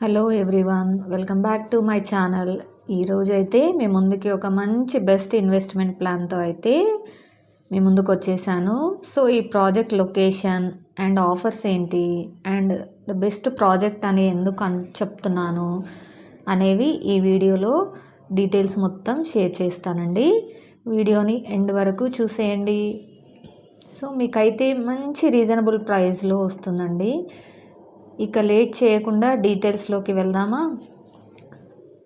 Hello everyone, welcome back to my channel. ఈరోజు అయితే మీ ముందుకి ఒక మంచి బెస్ట్ ఇన్వెస్ట్మెంట్ ప్లాన్తో అయితే మీ ముందుకు వచ్చేసాను. సో ఈ ప్రాజెక్ట్ లొకేషన్ అండ్ ఆఫర్స్ ఏంటి అండ్ ద బెస్ట్ ప్రాజెక్ట్ అని ఎందుకు చెప్తున్నాను అనేవి ఈ వీడియోలో డీటెయిల్స్ మొత్తం షేర్ చేస్తానండి. వీడియోని ఎండ్ వరకు చూసేయండి. సో మీకైతే మంచి రీజనబుల్ ప్రైస్లో వస్తుందండి. ఇక లేట్ చేయకుండా డీటెయిల్స్లోకి వెళ్దామా.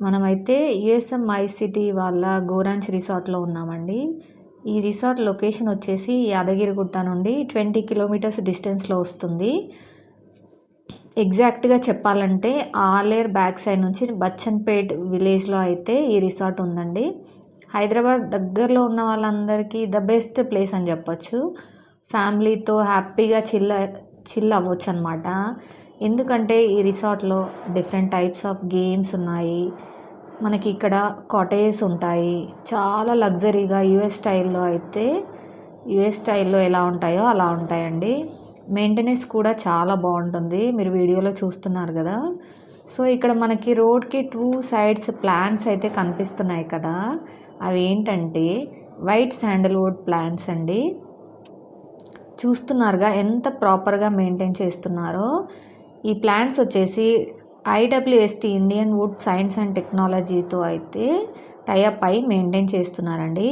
మనమైతే యుఎస్ఎం ఐసిటీ వాళ్ళ గోరాంచ్ రిసార్ట్లో ఉన్నామండి. ఈ రిసార్ట్ లొకేషన్ వచ్చేసి యాదగిరిగుట్ట నుండి 20 కిలోమీటర్స్ డిస్టెన్స్లో వస్తుంది. ఎగ్జాక్ట్గా చెప్పాలంటే ఆలేర్ బ్యాక్ సైడ్ నుంచి బచ్చన్పేట్ విలేజ్లో అయితే ఈ రిసార్ట్ ఉందండి. హైదరాబాద్ దగ్గరలో ఉన్న వాళ్ళందరికీ ద బెస్ట్ ప్లేస్ అని చెప్పొచ్చు. ఫ్యామిలీతో హ్యాపీగా చిల్ అవ్వచ్చు అనమాట. ఎందుకంటే ఈ రిసార్ట్లో డిఫరెంట్ టైప్స్ ఆఫ్ గేమ్స్ ఉన్నాయి. మనకి ఇక్కడ కాటేజెస్ ఉంటాయి. చాలా లగ్జరీగా యుఎస్ స్టైల్లో ఎలా ఉంటాయో అలా ఉంటాయండి. మెయింటెనెన్స్ కూడా చాలా బాగుంటుంది. మీరు వీడియోలో చూస్తున్నారు కదా. సో ఇక్కడ మనకి రోడ్కి 2 సైడ్స్ ప్లాంట్స్ అయితే కనిపిస్తున్నాయి కదా. అవి ఏంటంటే వైట్ శాండల్వుడ్ ప్లాంట్స్ అండి. చూస్తున్నారుగా ఎంత ప్రాపర్గా మెయింటైన్ చేస్తున్నారో. ఈ ప్లాంట్స్ వచ్చేసి ఐడబ్ల్యూఎస్టీ ఇండియన్ వుడ్ సైన్స్ అండ్ టెక్నాలజీతో అయితే టైఅప్ అయి మెయింటైన్ చేస్తున్నారండి.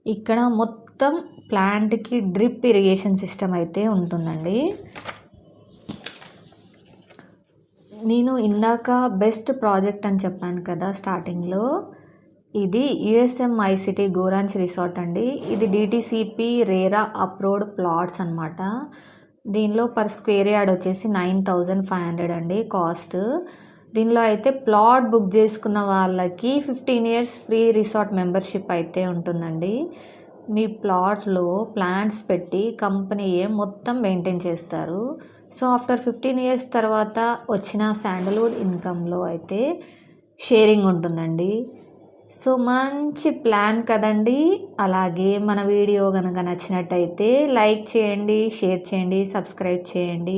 ఇక్కడ మొత్తం ప్లాంట్కి డ్రిప్ ఇరిగేషన్ సిస్టమ్ అయితే ఉంటుందండి. నేను ఇందాక బెస్ట్ ప్రాజెక్ట్ అని చెప్పాను కదా స్టార్టింగ్లో. ఇది యుఎస్ఎం ఐసిటీ గోరాంచ్ రిసార్ట్ అండి. ఇది డిటిసిపి రేరా అప్రూవ్డ్ ప్లాట్స్ అనమాట. దీనిలో పర్ స్క్వేర్ యార్డ్ వచ్చేసి 9,500 అండి కాస్ట్. దీనిలో అయితే ప్లాట్ బుక్ చేసుకున్న వాళ్ళకి 15 years ఫ్రీ రిసార్ట్ మెంబర్షిప్ అయితే ఉంటుందండి. మీ ప్లాట్లో ప్లాంట్స్ పెట్టి కంపెనీయే మొత్తం మెయింటైన్ చేస్తారు. సో ఆఫ్టర్ 15 years తర్వాత వచ్చిన శాండల్వుడ్ ఇన్కంలో అయితే షేరింగ్ ఉంటుందండి. సో మంచి ప్లాన్ కదండి. అలాగే మన వీడియో కనుక నచ్చినట్టయితే లైక్ చేయండి, షేర్ చేయండి, సబ్స్క్రైబ్ చేయండి.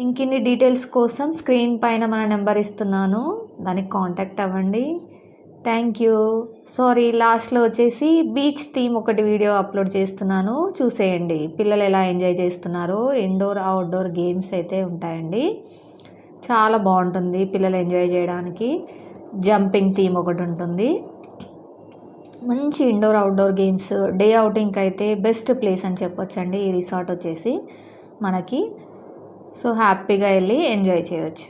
ఇంకిన్ని డీటెయిల్స్ కోసం స్క్రీన్ పైన మన నెంబర్ ఇస్తున్నాను, దానికి కాంటాక్ట్ అవ్వండి. Thank you. సారీ, లాస్ట్లో వచ్చేసి బీచ్ థీమ్ ఒకటి వీడియో అప్లోడ్ చేస్తున్నాను, చూసేయండి. పిల్లలు ఎలా ఎంజాయ్ చేస్తున్నారో. ఇండోర్ అవుట్డోర్ గేమ్స్ అయితే ఉంటాయండి. చాలా బాగుంటుంది పిల్లలు ఎంజాయ్ చేయడానికి. జంపింగ్ థీమ్ ఒకటి ఉంటుంది. మంచి ఇండోర్ అవుట్డోర్ గేమ్స్, డే అవుటింగ్కి అయితే బెస్ట్ ప్లేస్ అని చెప్పొచ్చండి ఈ రిసార్ట్ వచ్చేసి మనకి. సో హ్యాపీగా వెళ్ళి ఎంజాయ్ చేయొచ్చు.